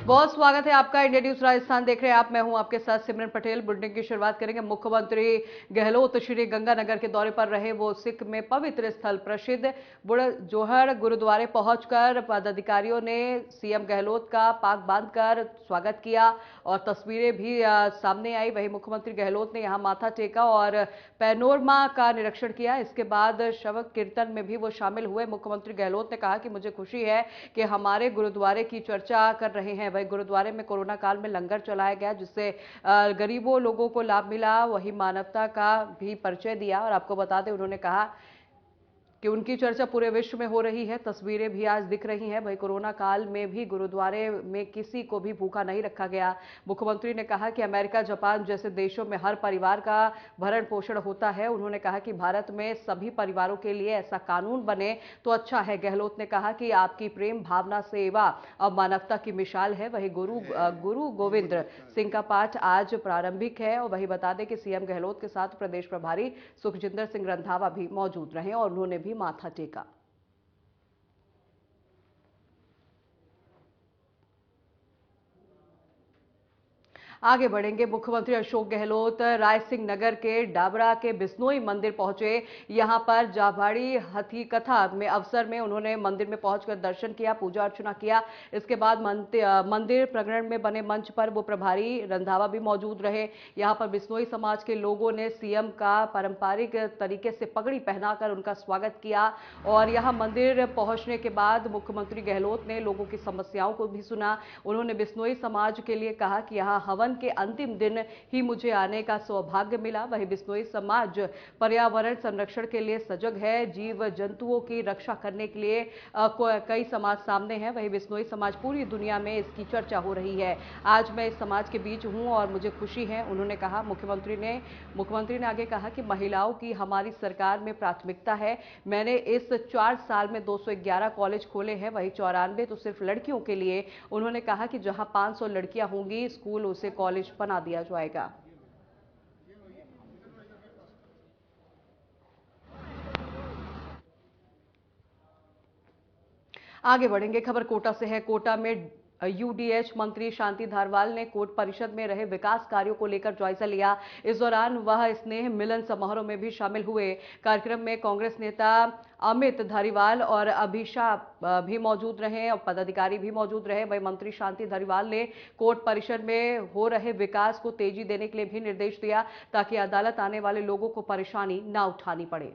बहुत स्वागत है आपका। इंडिया न्यूज राजस्थान देख रहे हैं आप। मैं हूं आपके साथ सिमरन पटेल। बुलेटिन की शुरुआत करेंगे। मुख्यमंत्री गहलोत श्री गंगानगर के दौरे पर रहे। वो सिख में पवित्र स्थल प्रसिद्ध बुढ़जोहर गुरुद्वारे पहुंचकर पदाधिकारियों ने सीएम गहलोत का पाग बांधकर स्वागत किया और तस्वीरें भी सामने आई। वहीं मुख्यमंत्री गहलोत ने यहां माथा टेका और पैनोरमा का निरीक्षण किया। इसके बाद शव कीर्तन में भी वो शामिल हुए। मुख्यमंत्री गहलोत ने कहा कि मुझे खुशी है कि हमारे गुरुद्वारे की चर्चा कर रहे हैं। वही गुरुद्वारे में कोरोना काल में लंगर चलाया गया जिससे गरीबों लोगों को लाभ मिला। वही मानवता का भी परिचय दिया और आपको बता दें उन्होंने कहा कि उनकी चर्चा पूरे विश्व में हो रही है। तस्वीरें भी आज दिख रही हैं। भाई कोरोना काल में भी गुरुद्वारे में किसी को भी भूखा नहीं रखा गया। मुख्यमंत्री ने कहा कि अमेरिका जापान जैसे देशों में हर परिवार का भरण पोषण होता है। उन्होंने कहा कि भारत में सभी परिवारों के लिए ऐसा कानून बने तो अच्छा है। गहलोत ने कहा कि आपकी प्रेम भावना सेवा और मानवता की मिसाल है। वही गुरु गोविंद सिंह का पाठ आज प्रारंभिक है। और वही बता दें कि सीएम गहलोत के साथ प्रदेश प्रभारी सुखजिंदर सिंह रंधावा भी मौजूद रहे और उन्होंने भी माथा टेका। आगे बढ़ेंगे। मुख्यमंत्री अशोक गहलोत राय सिंह नगर के डाबरा के बिश्नोई मंदिर पहुंचे। यहां पर जाभाड़ी हथी कथा में अवसर में उन्होंने मंदिर में पहुंचकर दर्शन किया, पूजा अर्चना किया। इसके बाद मंदिर प्रांगण में बने मंच पर वो प्रभारी रंधावा भी मौजूद रहे। यहां पर बिश्नोई समाज के लोगों ने सीएम का पारंपरिक तरीके से पगड़ी पहनाकर उनका स्वागत किया और यहां मंदिर पहुंचने के बाद मुख्यमंत्री गहलोत ने लोगों की समस्याओं को भी सुना। उन्होंने बिश्नोई समाज के लिए कहा कि यहां हवन के अंतिम दिन ही मुझे आने का सौभाग्य मिला। वही बिश्नोई समाज पर्यावरण संरक्षण के लिए सजग है। जीव जंतुओं की रक्षा करने के लिए कई समाज सामने हैं। वही बिश्नोई समाज पूरी दुनिया में इसकी चर्चा हो रही है। आज मैं इस समाज के बीच हूं और मुझे खुशी है, उन्होंने कहा। मुख्यमंत्री ने आगे कहा कि महिलाओं की हमारी सरकार में प्राथमिकता है। मैंने इस 4 साल में 211 कॉलेज खोले हैं, वही 94 तो सिर्फ लड़कियों के लिए। उन्होंने कहा कि जहां 500 लड़कियां होंगी स्कूल उसे कॉलेज बना दिया जाएगा। आगे बढ़ेंगे। खबर कोटा से है। कोटा में यूडीएच मंत्री शांति धारीवाल ने कोट परिषद में रहे विकास कार्यों को लेकर जायजा लिया। इस दौरान वह स्नेह मिलन समारोह में भी शामिल हुए। कार्यक्रम में कांग्रेस नेता अमित धारीवाल और अभिषाप भी मौजूद रहे और पदाधिकारी भी मौजूद रहे। वही मंत्री शांति धारीवाल ने कोर्ट परिषद में हो रहे विकास को तेजी देने के लिए भी निर्देश दिया ताकि अदालत आने वाले लोगों को परेशानी न उठानी पड़े।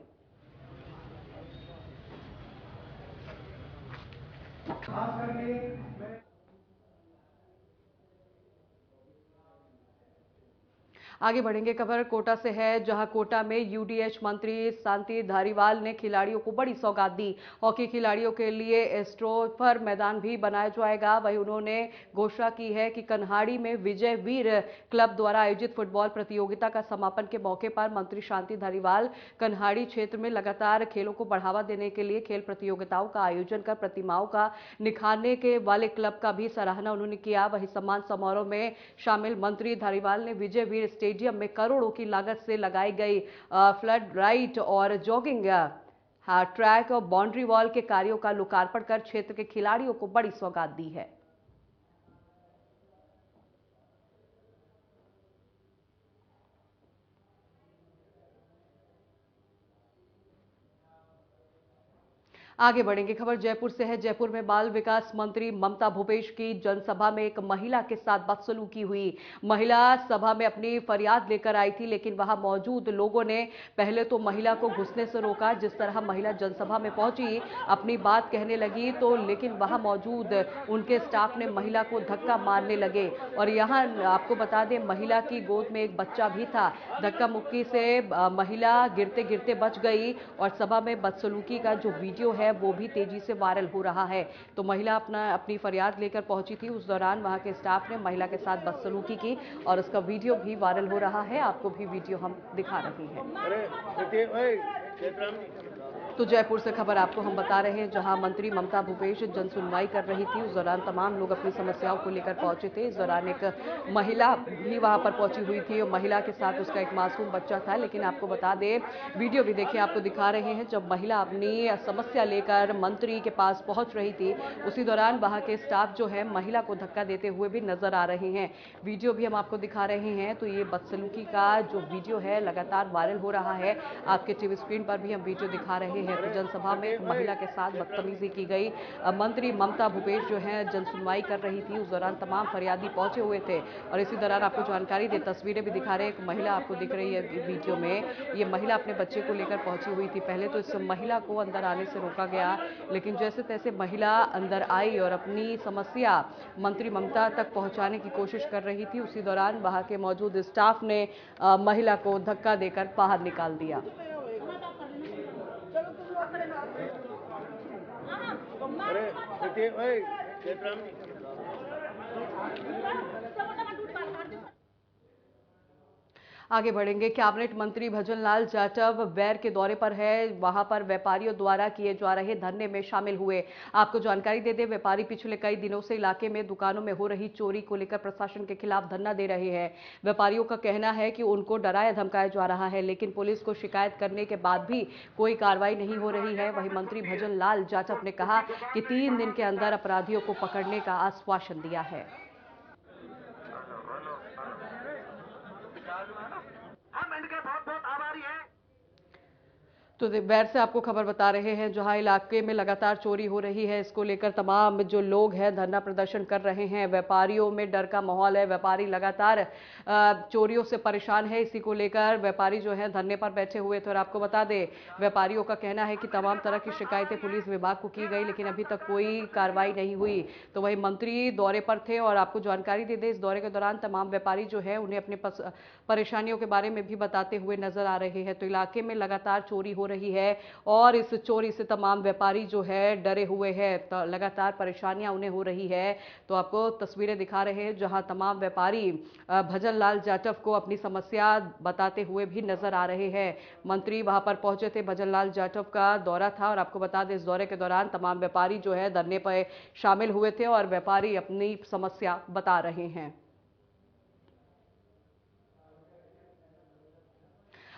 आगे बढ़ेंगे। खबर कोटा से है, जहां कोटा में यूडीएच मंत्री शांति धारीवाल ने खिलाड़ियों को बड़ी सौगात दी। हॉकी खिलाड़ियों के लिए स्ट्रोफर मैदान भी बनाया जाएगा। वहीं उन्होंने घोषणा की है कि कन्हाड़ी में विजय वीर क्लब द्वारा आयोजित फुटबॉल प्रतियोगिता का समापन के मौके पर मंत्री शांति धारीवाल कन्हाड़ी क्षेत्र में लगातार खेलों को बढ़ावा देने के लिए खेल प्रतियोगिताओं का आयोजन कर प्रतिमाओं का निखारने के वाले क्लब का भी सराहना उन्होंने किया। वहीं सम्मान समारोह में शामिल मंत्री धारीवाल ने विजय वीर स्टेडियम में करोड़ों की लागत से लगाई गई फ्लड लाइट और जॉगिंग ट्रैक और बाउंड्री वॉल के कार्यों का लोकार्पण कर क्षेत्र के खिलाड़ियों को बड़ी सौगात दी है। आगे बढ़ेंगे। खबर जयपुर से है। जयपुर में बाल विकास मंत्री ममता भूपेश की जनसभा में एक महिला के साथ बदसलूकी हुई। महिला सभा में अपनी फरियाद लेकर आई थी, लेकिन वहां मौजूद लोगों ने पहले तो महिला को घुसने से रोका। जिस तरह महिला जनसभा में पहुंची, अपनी बात कहने लगी तो लेकिन वहां मौजूद उनके स्टाफ ने महिला को धक्का मारने लगे। और यहां आपको बता दें, महिला की गोद में एक बच्चा भी था। धक्का मुक्की से महिला गिरते गिरते बच गई और सभा में बदसलूकी का जो वीडियो है वो भी तेजी से वायरल हो रहा है। तो महिला अपनी फरियाद लेकर पहुंची थी। उस दौरान वहां के स्टाफ ने महिला के साथ बदसलूकी की और उसका वीडियो भी वायरल हो रहा है। आपको भी वीडियो हम दिखा रहे हैं। तो जयपुर से खबर आपको हम बता रहे हैं, जहां मंत्री ममता भूपेश जन सुनवाई कर रही थी। उस दौरान तमाम लोग अपनी समस्याओं को लेकर पहुंचे थे। इस दौरान एक महिला भी वहां पर पहुंची हुई थी और महिला के साथ उसका एक मासूम बच्चा था। लेकिन आपको बता दें, वीडियो भी देखिए, आपको दिखा रहे हैं, जब महिला अपनी समस्या लेकर मंत्री के पास पहुंच रही थी, उसी दौरान वहां के स्टाफ जो है महिला को धक्का देते हुए भी नजर आ रहे हैं। वीडियो भी हम आपको दिखा रहे हैं। तो ये बदसलूकी का जो वीडियो है लगातार वायरल हो रहा है। आपके टीवी स्क्रीन पर भी हम वीडियो दिखा रहे हैं। तो जनसभा में एक महिला के साथ बदतमीजी की गई। मंत्री ममता भूपेश जो है जन सुनवाई कर रही थी। उस दौरान तमाम फरियादी पहुंचे हुए थे और इसी दौरान आपको जानकारी दे, तस्वीरें भी दिखा रहे हैं। एक महिला आपको दिख रही है वीडियो में। ये महिला अपने बच्चे को लेकर पहुंची हुई थी। पहले तो इस महिला को अंदर आने से रोका गया, लेकिन जैसे तैसे महिला अंदर आई और अपनी समस्या मंत्री ममता तक पहुंचाने की कोशिश कर रही थी। उसी दौरान वहां के मौजूद स्टाफ ने महिला को धक्का देकर बाहर निकाल दिया। अरे देखिए भाई जयराम जी आगे बढ़ेंगे। कैबिनेट मंत्री भजनलाल जाटव वैर के दौरे पर है। वहां पर व्यापारियों द्वारा किए जा रहे धरने में शामिल हुए। आपको जानकारी दे दें, व्यापारी पिछले कई दिनों से इलाके में दुकानों में हो रही चोरी को लेकर प्रशासन के खिलाफ धरना दे रहे हैं। व्यापारियों का कहना है कि उनको डराया धमकाया जा रहा है, लेकिन पुलिस को शिकायत करने के बाद भी कोई कार्रवाई नहीं हो रही है। वहीं मंत्री भजनलाल जाटव ने कहा कि 3 दिन के अंदर अपराधियों को पकड़ने का आश्वासन दिया है। हम इनके बहुत बहुत आभारी हैं। तो वैर से आपको खबर बता रहे हैं, जहां इलाके में लगातार चोरी हो रही है, इसको लेकर तमाम जो लोग हैं धरना प्रदर्शन कर रहे हैं। व्यापारियों में डर का माहौल है। व्यापारी लगातार चोरियों से परेशान है। इसी को लेकर व्यापारी जो है धरने पर बैठे हुए थे। और आपको बता दें, व्यापारियों का कहना है कि तमाम तरह की शिकायतें पुलिस विभाग को की गई, लेकिन अभी तक कोई कार्रवाई नहीं हुई। तो वही मंत्री दौरे पर थे और आपको जानकारी दे दें, इस दौरे के दौरान तमाम व्यापारी जो है उन्हें अपने परेशानियों के बारे में भी बताते हुए नजर आ रहे हैं। तो इलाके में लगातार चोरी हो रही है और इस चोरी से तमाम व्यापारी जो है डरे हुए हैं। तो लगातार परेशानियां उन्हें हो रही है। तो आपको तस्वीरें दिखा रहे हैं, जहां तमाम व्यापारी भजनलाल जाटव को अपनी समस्या बताते हुए भी नजर आ रहे हैं। मंत्री वहां पर पहुंचे थे, भजनलाल जाटव का दौरा था और आपको बता दें, इस दौरे के दौरान तमाम व्यापारी जो है धरने पर शामिल हुए थे और व्यापारी अपनी समस्या बता रहे हैं।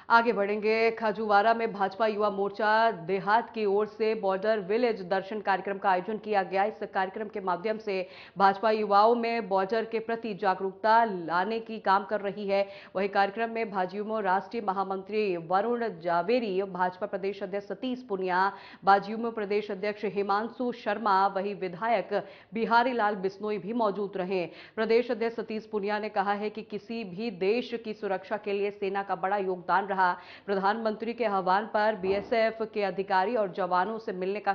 आगे बढ़ेंगे। खाजूवारा में भाजपा युवा मोर्चा देहात की ओर से बॉर्डर विलेज दर्शन कार्यक्रम का आयोजन किया गया। इस कार्यक्रम के माध्यम से भाजपा युवाओं में बॉर्डर के प्रति जागरूकता लाने की काम कर रही है। वही कार्यक्रम में भाजयुमो राष्ट्रीय महामंत्री वरुण जावेरी, भाजपा प्रदेश अध्यक्ष सतीश पुनिया, भाजयुमो प्रदेश अध्यक्ष हिमांशु शर्मा, वही विधायक बिहारी लाल बिश्नोई भी मौजूद रहे। प्रदेश अध्यक्ष सतीश पुनिया ने कहा है कि किसी भी देश की सुरक्षा के लिए सेना का बड़ा योगदान रहा। प्रधानमंत्री के आह्वान पर बीएसएफ के अधिकारी और जवानों से मिलने का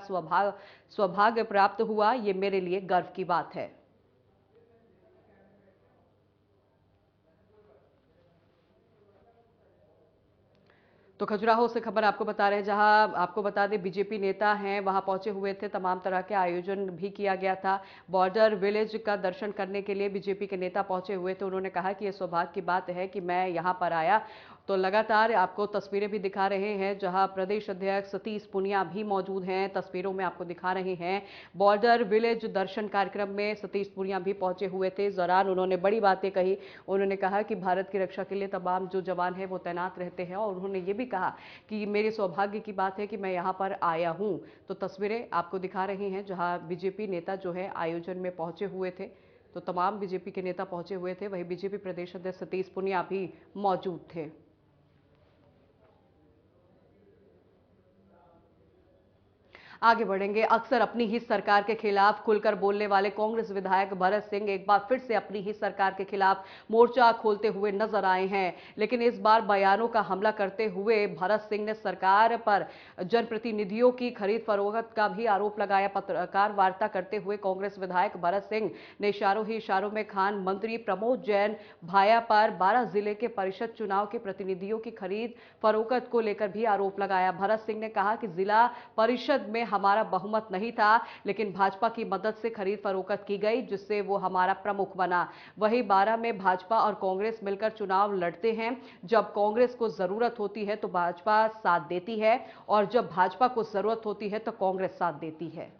सौभाग्य प्राप्त हुआ। ये मेरे लिए गर्व की बात है। तो खजुराहो से खबर आपको बता रहे हैं, जहां आपको बता दें बीजेपी नेता हैं वहां पहुंचे हुए थे। तमाम तरह के आयोजन भी किया गया था। बॉर्डर विलेज का दर्शन करने के लिए बीजेपी के नेता पहुंचे हुए थे। उन्होंने कहा कि यह सौभाग्य की बात है कि मैं यहां पर आया। तो लगातार आपको तस्वीरें भी दिखा रहे हैं, जहां प्रदेश अध्यक्ष सतीश पुनिया भी मौजूद हैं। तस्वीरों में आपको दिखा रहे हैं, बॉर्डर विलेज दर्शन कार्यक्रम में सतीश पुनिया भी पहुंचे हुए थे। इस दौरान उन्होंने बड़ी बातें कही। उन्होंने कहा कि भारत की रक्षा के लिए तमाम जो जवान हैं वो तैनात रहते हैं और उन्होंने ये भी कहा कि मेरे सौभाग्य की बात है कि मैं यहाँ पर आया हूँ। तो तस्वीरें आपको दिखा रही हैं, जहाँ बीजेपी नेता जो है आयोजन में पहुंचे हुए थे। तो तमाम बीजेपी के नेता पहुंचे हुए थे। वहीं बीजेपी प्रदेश अध्यक्ष सतीश पुनिया भी मौजूद थे। आगे बढ़ेंगे। अक्सर अपनी ही सरकार के खिलाफ खुलकर बोलने वाले कांग्रेस विधायक भरत सिंह एक बार फिर से अपनी ही सरकार के खिलाफ मोर्चा खोलते हुए नजर आए हैं। लेकिन इस बार बयानों का हमला करते हुए भरत सिंह ने सरकार पर जनप्रतिनिधियों की खरीद फरोख्त का भी आरोप लगाया। पत्रकार वार्ता करते हुए कांग्रेस विधायक भरत सिंह ने इशारों ही इशारों में खान मंत्री प्रमोद जैन भाया पर 12 जिले के परिषद चुनाव के प्रतिनिधियों की खरीद फरोख्त को लेकर भी आरोप लगाया। भरत सिंह ने कहा कि जिला परिषद में हमारा बहुमत नहीं था, लेकिन भाजपा की मदद से खरीद फरोख्त की गई, जिससे वो हमारा प्रमुख बना। वही 12 में भाजपा और कांग्रेस मिलकर चुनाव लड़ते हैं। जब कांग्रेस को जरूरत होती है तो भाजपा साथ देती है, और जब भाजपा को जरूरत होती है तो कांग्रेस साथ देती है।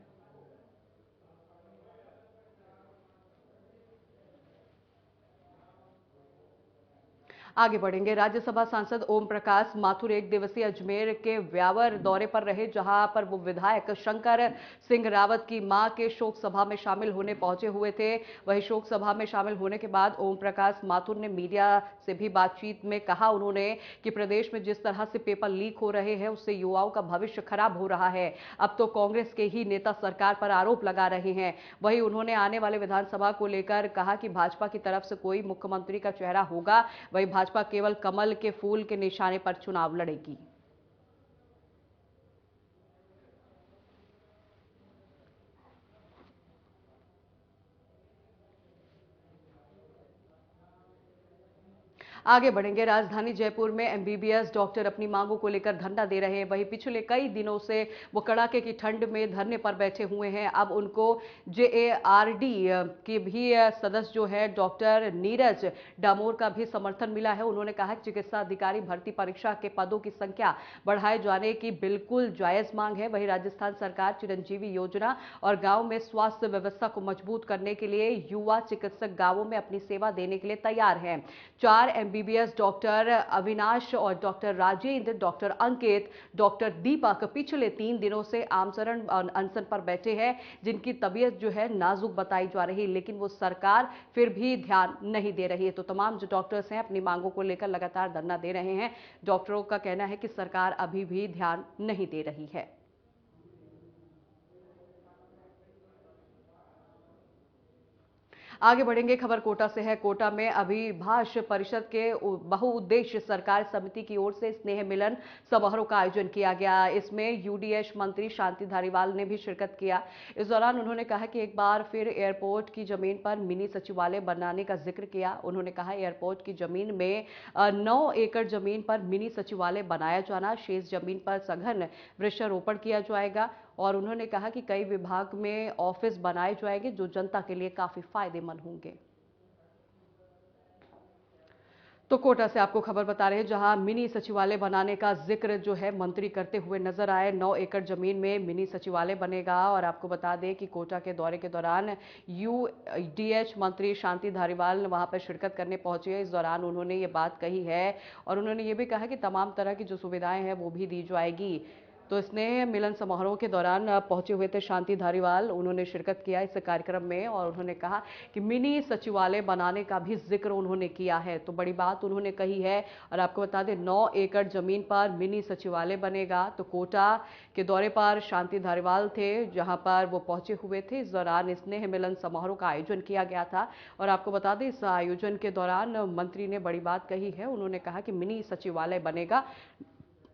आगे बढ़ेंगे। राज्यसभा सांसद ओम प्रकाश माथुर एक दिवसीय अजमेर के व्यावर दौरे पर रहे, जहां पर वो विधायक शंकर सिंह रावत की मां के शोक सभा में शामिल होने पहुंचे हुए थे। वहीं शोक सभा में शामिल होने के बाद ओम प्रकाश माथुर ने मीडिया से भी बातचीत में कहा उन्होंने कि प्रदेश में जिस तरह से पेपर लीक हो रहे हैं उससे युवाओं का भविष्य खराब हो रहा है। अब तो कांग्रेस के ही नेता सरकार पर आरोप लगा रहे हैं। वहीं उन्होंने आने वाले विधानसभा को लेकर कहा कि भाजपा की तरफ से कोई मुख्यमंत्री का चेहरा होगा, वहीं भाजपा केवल कमल के फूल के निशाने पर चुनाव लड़ेगी। आगे बढ़ेंगे। राजधानी जयपुर में एमबीबीएस डॉक्टर अपनी मांगों को लेकर धरना दे रहे हैं। वहीं पिछले कई दिनों से वो कड़ाके की ठंड में धरने पर बैठे हुए हैं। अब उनको जेएआरडी के भी सदस्य जो है डॉक्टर नीरज डामोर का भी समर्थन मिला है। उन्होंने कहा कि चिकित्सा अधिकारी भर्ती परीक्षा के पदों की संख्या बढ़ाए जाने की बिल्कुल जायज मांग है। वहीं राजस्थान सरकार चिरंजीवी योजना और गांव में स्वास्थ्य व्यवस्था को मजबूत करने के लिए युवा चिकित्सक गांवों में अपनी सेवा देने के लिए तैयार हैं। 4 एमबीबीएस डॉक्टर अविनाश और डॉक्टर राजेंद्र, डॉक्टर अंकित, डॉक्टर दीपक पिछले 3 दिनों से आमसरण अनशन पर बैठे हैं, जिनकी तबीयत जो है नाजुक बताई जा रही है, लेकिन वो सरकार फिर भी ध्यान नहीं दे रही है। तो तमाम जो डॉक्टर्स हैं अपनी मांगों को लेकर लगातार धरना दे रहे हैं। डॉक्टरों का कहना है कि सरकार अभी भी ध्यान नहीं दे रही है। आगे बढ़ेंगे। खबर कोटा से है। कोटा में अभिभाष परिषद के बहुउद्देश्य सरकार समिति की ओर से स्नेह मिलन समारोह का आयोजन किया गया। इसमें यूडीएच मंत्री शांति धारीवाल ने भी शिरकत किया। इस दौरान उन्होंने कहा कि एक बार फिर एयरपोर्ट की जमीन पर मिनी सचिवालय बनाने का जिक्र किया। उन्होंने कहा एयरपोर्ट की जमीन में 9 एकड़ जमीन पर मिनी सचिवालय बनाया जाना, शेष जमीन पर सघन वृक्षारोपण किया जाएगा। और उन्होंने कहा कि कई विभाग में ऑफिस बनाए जाएंगे जो जनता के लिए काफी फायदेमंद होंगे। तो कोटा से आपको खबर बता रहे हैं, जहां मिनी सचिवालय बनाने का जिक्र जो है मंत्री करते हुए नजर आए। 9 एकड़ जमीन में मिनी सचिवालय बनेगा। और आपको बता दें कि कोटा के दौरे के दौरान यूडीएच मंत्री शांति धारीवाल वहां पर शिरकत करने पहुंचे। इस दौरान उन्होंने ये बात कही है, और उन्होंने ये भी कहा कि तमाम तरह की जो सुविधाएं हैं वो भी दी जाएगी। तो स्नेह मिलन समारोह के दौरान पहुंचे हुए थे शांति धारीवाल। उन्होंने शिरकत किया इस कार्यक्रम में, और उन्होंने कहा कि मिनी सचिवालय बनाने का भी जिक्र उन्होंने किया है। तो बड़ी बात उन्होंने कही है। और आपको बता दें 9 एकड़ जमीन पर मिनी सचिवालय बनेगा। तो कोटा के दौरे पर शांति धारीवाल थे, जहां पर वो पहुंचे हुए थे। इस दौरान स्नेह मिलन समारोह का आयोजन किया गया था। और आपको बता दें इस आयोजन के दौरान मंत्री ने बड़ी बात कही है। उन्होंने कहा कि मिनी सचिवालय बनेगा,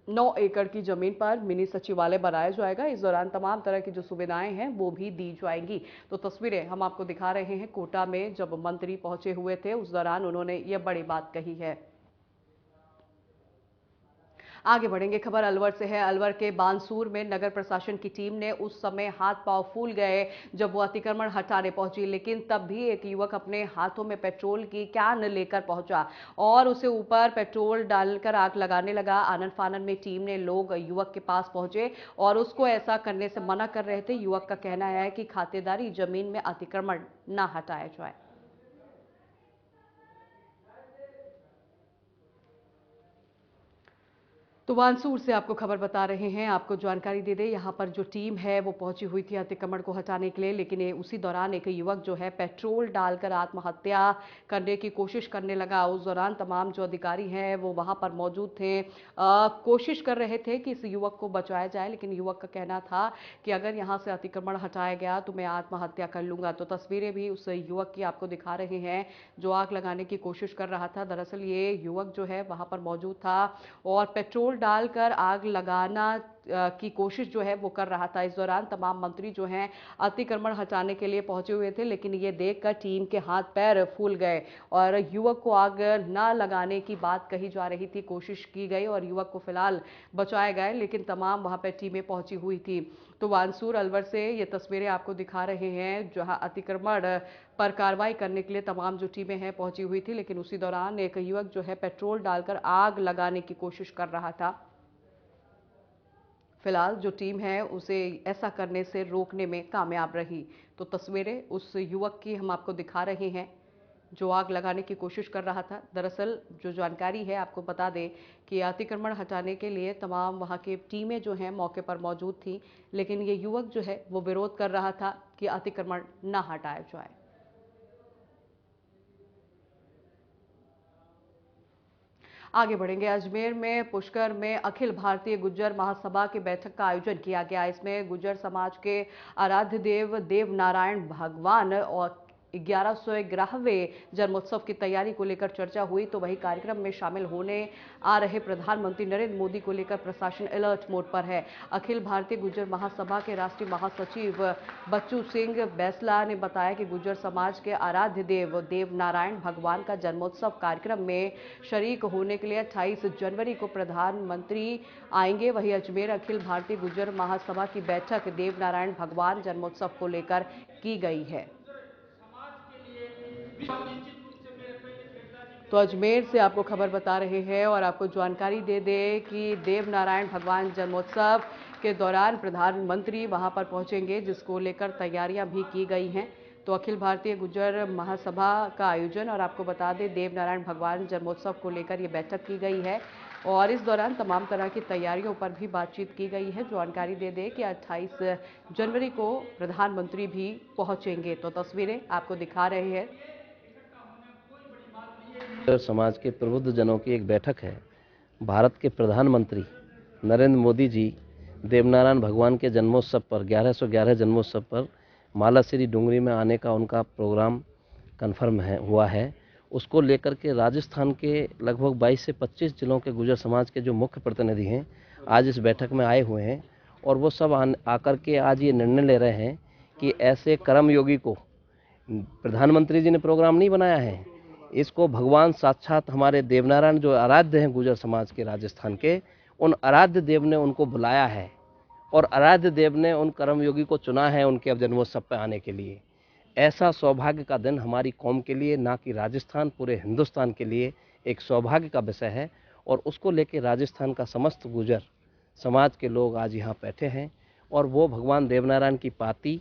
9 एकड़ की जमीन पर मिनी सचिवालय बनाया जाएगा। इस दौरान तमाम तरह की जो सुविधाएं हैं वो भी दी जाएंगी। तो तस्वीरें हम आपको दिखा रहे हैं कोटा में जब मंत्री पहुंचे हुए थे, उस दौरान उन्होंने ये बड़ी बात कही है। आगे बढ़ेंगे। खबर अलवर से है। अलवर के बानसूर में नगर प्रशासन की टीम ने उस समय हाथ पांव फूल गए जब वो अतिक्रमण हटाने पहुंची, लेकिन तब भी एक युवक अपने हाथों में पेट्रोल की कैन लेकर पहुंचा और उसे ऊपर पेट्रोल डालकर आग लगाने लगा। आनन फानन में टीम ने लोग युवक के पास पहुंचे और उसको ऐसा करने से मना कर रहे थे। युवक का कहना है कि खातेदारी जमीन में अतिक्रमण न हटाया जाए। तो वानसूर से आपको खबर बता रहे हैं। आपको जानकारी दे दें, यहाँ पर जो टीम है वो पहुंची हुई थी अतिक्रमण को हटाने के लिए, लेकिन उसी दौरान एक युवक जो है पेट्रोल डालकर आत्महत्या करने की कोशिश करने लगा। उस दौरान तमाम जो अधिकारी हैं वो वहां पर मौजूद थे, कोशिश कर रहे थे कि इस युवक को बचाया जाए, लेकिन युवक का कहना था कि अगर यहाँ से अतिक्रमण हटाया गया तो मैं आत्महत्या कर लूंगा। तो तस्वीरें भी उस युवक की आपको दिखा रहे हैं जो आग लगाने की कोशिश कर रहा था। दरअसल ये युवक जो है वहां पर मौजूद था और पेट्रोल डालकर आग लगाना की कोशिश जो है वो कर रहा था। इस दौरान तमाम मंत्री जो हैं अतिक्रमण हटाने के लिए पहुंचे हुए थे, लेकिन ये देखकर टीम के हाथ पैर फूल गए और युवक को आग न लगाने की बात कही जा रही थी। कोशिश की गई और युवक को फिलहाल बचाया गया, लेकिन तमाम वहां पर टीमें पहुंची हुई थी। तो वानसूर अलवर से ये तस्वीरें आपको दिखा रहे हैं, जहां अतिक्रमण पर कार्रवाई करने के लिए तमाम जो टीमें हैं पहुंची हुई थी, लेकिन उसी दौरान एक युवक जो है पेट्रोल डालकर आग लगाने की कोशिश कर रहा था। फिलहाल जो टीम है उसे ऐसा करने से रोकने में कामयाब रही। तो तस्वीरें उस युवक की हम आपको दिखा रहे हैं जो आग लगाने की कोशिश कर रहा था। दरअसल जो जानकारी है आपको बता दें कि अतिक्रमण हटाने के लिए तमाम वहां की टीमें जो हैं मौके पर मौजूद थी, लेकिन ये युवक जो है वो विरोध कर रहा था कि अतिक्रमण न हटाया जाए। आगे बढ़ेंगे। अजमेर में पुष्कर में अखिल भारतीय गुज्जर महासभा की बैठक का आयोजन किया गया। इसमें गुज्जर समाज के आराध्य देव देव नारायण भगवान और 1111वें जन्मोत्सव की तैयारी को लेकर चर्चा हुई। तो वही कार्यक्रम में शामिल होने आ रहे प्रधानमंत्री नरेंद्र मोदी को लेकर प्रशासन अलर्ट मोड पर है। अखिल भारतीय गुज्जर महासभा के राष्ट्रीय महासचिव बच्चू सिंह बैसला ने बताया कि गुज्जर समाज के आराध्य देव देव नारायण भगवान का जन्मोत्सव कार्यक्रम में शरीक होने के लिए 28 जनवरी को प्रधानमंत्री आएंगे। वहीं अजमेर अखिल भारतीय गुज्जर महासभा की बैठक देव नारायण भगवान जन्मोत्सव को लेकर की गई है। तो अजमेर से आपको खबर बता रहे हैं और आपको जानकारी दे दें कि देव नारायण भगवान जन्मोत्सव के दौरान प्रधानमंत्री वहां पर पहुंचेंगे, जिसको लेकर तैयारियां भी की गई हैं। तो अखिल भारतीय गुज्जर महासभा का आयोजन और आपको बता दें देव नारायण भगवान जन्मोत्सव को लेकर ये बैठक की गई है और इस दौरान तमाम तरह की तैयारियों पर भी बातचीत की गई है। जानकारी दे दें कि 28 जनवरी को प्रधानमंत्री भी पहुंचेंगे। तो तस्वीरें आपको दिखा रहे हैं। समाज के प्रबुद्ध जनों की एक बैठक है। भारत के प्रधानमंत्री नरेंद्र मोदी जी देवनारायण भगवान के जन्मोत्सव पर 1111 जन्मोत्सव पर मालाश्री डूंगरी में आने का उनका प्रोग्राम कन्फर्म हुआ है। उसको लेकर के राजस्थान के लगभग 22 से 25 जिलों के गुर्जर समाज के जो मुख्य प्रतिनिधि हैं आज इस बैठक में आए हुए हैं और वो सब आकर के आज ये निर्णय ले रहे हैं कि ऐसे कर्मयोगी को प्रधानमंत्री जी ने प्रोग्राम नहीं बनाया है, इसको भगवान साक्षात हमारे देवनारायण जो आराध्य हैं गुर्जर समाज के राजस्थान के, उन आराध्य देव ने उनको बुलाया है और आराध्य देव ने उन कर्मयोगी को चुना है उनके अब जन्मोत्सव पर आने के लिए। ऐसा सौभाग्य का दिन हमारी कौम के लिए, ना कि राजस्थान, पूरे हिंदुस्तान के लिए एक सौभाग्य का विषय है और उसको लेके राजस्थान का समस्त गुर्जर समाज के लोग आज यहाँ बैठे हैं और वो भगवान देवनारायण की पाती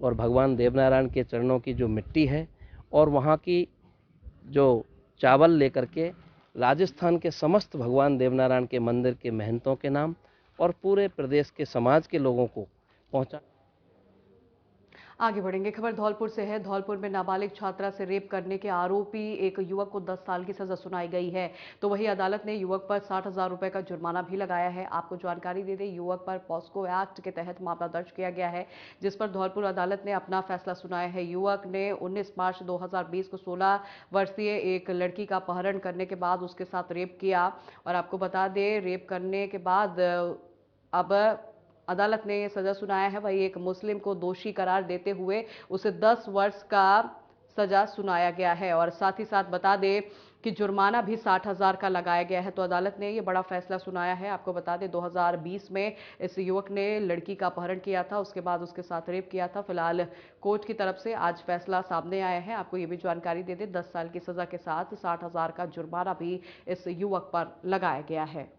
और भगवान देवनारायण के चरणों की जो मिट्टी है और वहाँ की जो चावल लेकर के राजस्थान के समस्त भगवान देवनारायण के मंदिर के महंतों के नाम और पूरे प्रदेश के समाज के लोगों को पहुंचा। आगे बढ़ेंगे। खबर धौलपुर से है। धौलपुर में नाबालिग छात्रा से रेप करने के आरोपी एक युवक को 10 साल की सजा सुनाई गई है। तो वही अदालत ने युवक पर 60,000 रुपए का जुर्माना भी लगाया है। आपको जानकारी दे दें, युवक पर पॉस्को एक्ट के तहत मामला दर्ज किया गया है, जिस पर धौलपुर अदालत ने अपना फैसला सुनाया है। युवक ने 19 मार्च 2020 को 16 वर्षीय एक लड़की का अपहरण करने के बाद उसके साथ रेप किया और आपको बता दें रेप करने के बाद अब अदालत ने ये सजा सुनाया है। वही एक मुस्लिम को दोषी करार देते हुए उसे 10 वर्ष का सजा सुनाया गया है और साथ ही साथ बता दें कि जुर्माना भी 60,000 का लगाया गया है। तो अदालत ने ये बड़ा फैसला सुनाया है। आपको बता दें 2020 में इस युवक ने लड़की का अपहरण किया था, उसके बाद उसके साथ रेप किया था। फिलहाल कोर्ट की तरफ से आज फैसला सामने आया है। आपको ये भी जानकारी दे दें 10 साल की सजा के साथ 60,000 का जुर्माना भी इस युवक पर लगाया गया है।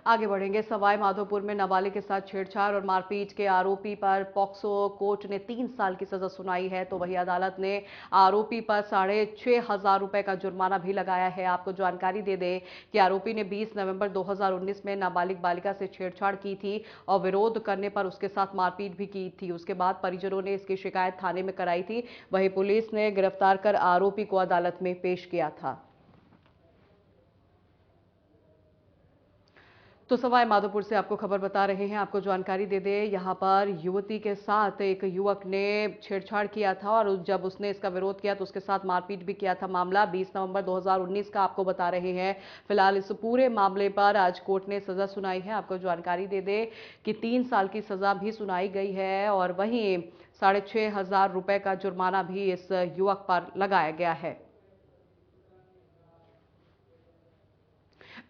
आगे बढ़ेंगे। सवाई माधोपुर में नाबालिग के साथ छेड़छाड़ और मारपीट के आरोपी पर पॉक्सो कोर्ट ने 3 साल की सजा सुनाई है। तो वही अदालत ने आरोपी पर 6,500 रुपए का जुर्माना भी लगाया है। आपको जानकारी दे दें कि आरोपी ने 20 नवंबर 2019 में नाबालिग बालिका से छेड़छाड़ की थी और विरोध करने पर उसके साथ मारपीट भी की थी। उसके बाद परिजनों ने इसकी शिकायत थाने में कराई थी। वही पुलिस ने गिरफ्तार कर आरोपी को अदालत में पेश किया था। तो सवाई माधोपुर से आपको खबर बता रहे हैं, आपको जानकारी दे दें, यहां पर युवती के साथ एक युवक ने छेड़छाड़ किया था और जब उसने इसका विरोध किया तो उसके साथ मारपीट भी किया था। मामला 20 नवंबर 2019 का आपको बता रहे हैं। फिलहाल इस पूरे मामले पर आज कोर्ट ने सजा सुनाई है। आपको जानकारी दे दें कि 3 साल की सजा भी सुनाई गई है और वहीं 6,500 रुपए का जुर्माना भी इस युवक पर लगाया गया है।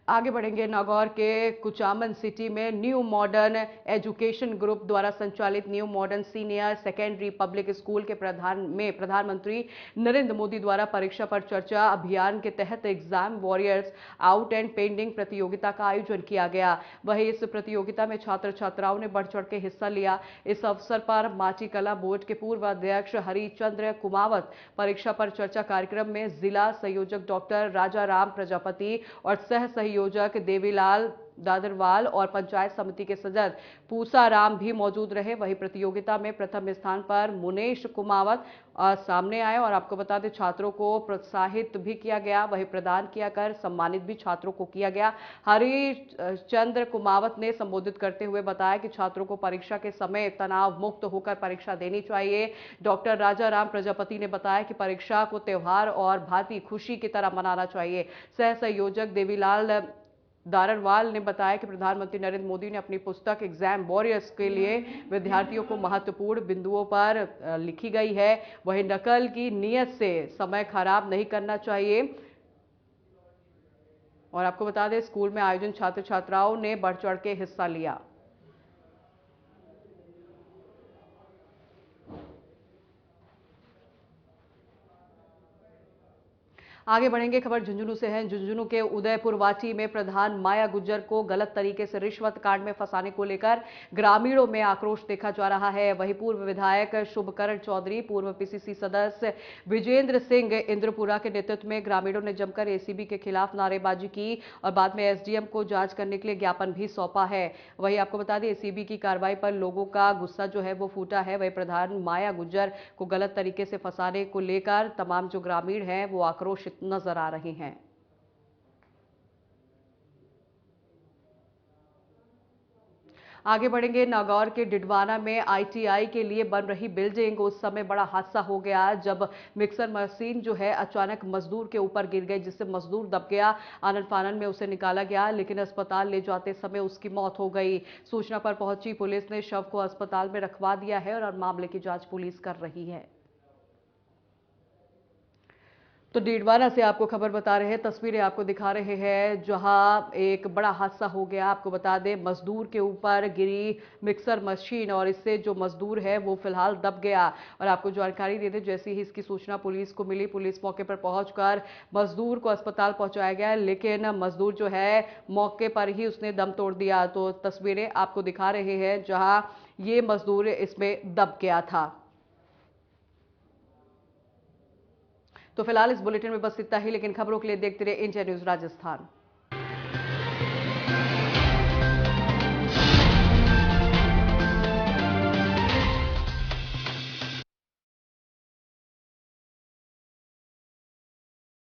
आगे बढ़ेंगे, नागौर के कुचामन सिटी में न्यू मॉडर्न एजुकेशन ग्रुप द्वारा संचालित new modern senior secondary public school के प्रधानमंत्री नरेंद्र मोदी द्वारा परीक्षा पर चर्चा अभियान के तहत exam warriors out and pending प्रतियोगिता का आयोजन किया गया। वहीं इस प्रतियोगिता में छात्र छात्राओं ने बढ़ चढ़ के हिस्सा लिया। इस अवसर पर माटी कला बोर्ड के पूर्व अध्यक्ष हरिचंद्र कुमावत परीक्षा पर चर्चा कार्यक्रम में जिला संयोजक डॉक्टर राजा राम प्रजापति और सह संयोजक देवीलाल दादरवाल और पंचायत समिति के सदस्य पूसाराम भी मौजूद रहे। वहीं प्रतियोगिता में प्रथम स्थान पर मुनेश कुमावत सामने आए और आपको बता दें छात्रों को प्रोत्साहित भी किया गया, वहीं प्रदान किया कर सम्मानित भी छात्रों को किया गया। हरिचंद्र कुमावत ने संबोधित करते हुए बताया कि छात्रों को परीक्षा के समय तनाव मुक्त होकर परीक्षा देनी चाहिए। डॉक्टर राजा राम प्रजापति ने बताया कि परीक्षा को त्योहार और भांति खुशी की तरह मनाना चाहिए। सह संयोजक देवीलाल दाररवाल ने बताया कि प्रधानमंत्री नरेंद्र मोदी ने अपनी पुस्तक एग्जाम वॉरियर्स के लिए विद्यार्थियों को महत्वपूर्ण बिंदुओं पर लिखी गई है। वहीं नकल की नीयत से समय खराब नहीं करना चाहिए। और आपको बता दें स्कूल में आयोजन छात्र छात्राओं ने बढ़ चढ़ के हिस्सा लिया। आगे बढ़ेंगे, खबर झुंझुनू से है। झुंझुनू के उदयपुर वाटी में प्रधान माया गुज्जर को गलत तरीके से रिश्वत कांड में फंसाने को लेकर ग्रामीणों में आक्रोश देखा जा रहा है। वहीं पूर्व विधायक शुभकरण चौधरी, पूर्व पीसीसी सदस्य विजेंद्र सिंह इंद्रपुरा के नेतृत्व में ग्रामीणों ने जमकर एसीबी के खिलाफ नारेबाजी की और बाद में एसडीएम को जांच करने के लिए ज्ञापन भी सौंपा है। वहीं आपको बता दें एसीबी की कार्रवाई पर लोगों का गुस्सा जो है वो फूटा है। वहीं प्रधान माया गुज्जर को गलत तरीके से फंसाने को लेकर तमाम जो ग्रामीण हैं वो आक्रोशित नजर आ रहे हैं। आगे बढ़ेंगे, नागौर के डिडवाना में आईटीआई के लिए बन रही बिल्डिंग उस समय बड़ा हादसा हो गया जब मिक्सर मशीन जो है अचानक मजदूर के ऊपर गिर गई, जिससे मजदूर दब गया। आनन फानन में उसे निकाला गया लेकिन अस्पताल ले जाते समय उसकी मौत हो गई। सूचना पर पहुंची पुलिस ने शव को अस्पताल में रखवा दिया है और मामले की जांच पुलिस कर रही है। तो डीडवाना से आपको खबर बता रहे हैं, तस्वीरें आपको दिखा रहे हैं जहां एक बड़ा हादसा हो गया। आपको बता दें मजदूर के ऊपर गिरी मिक्सर मशीन और इससे जो मजदूर है वो फिलहाल दब गया। और आपको जानकारी दे दें जैसे ही इसकी सूचना पुलिस को मिली, पुलिस मौके पर पहुंचकर मजदूर को अस्पताल पहुंचाया गया लेकिन मजदूर जो है मौके पर ही उसने दम तोड़ दिया। तो तस्वीरें आपको दिखा रहे हैं जहां ये मजदूर इसमें दब गया था। तो फिलहाल इस बुलेटिन में बस इतना ही, लेकिन खबरों के लिए देखते रहिए इंडिया न्यूज राजस्थान।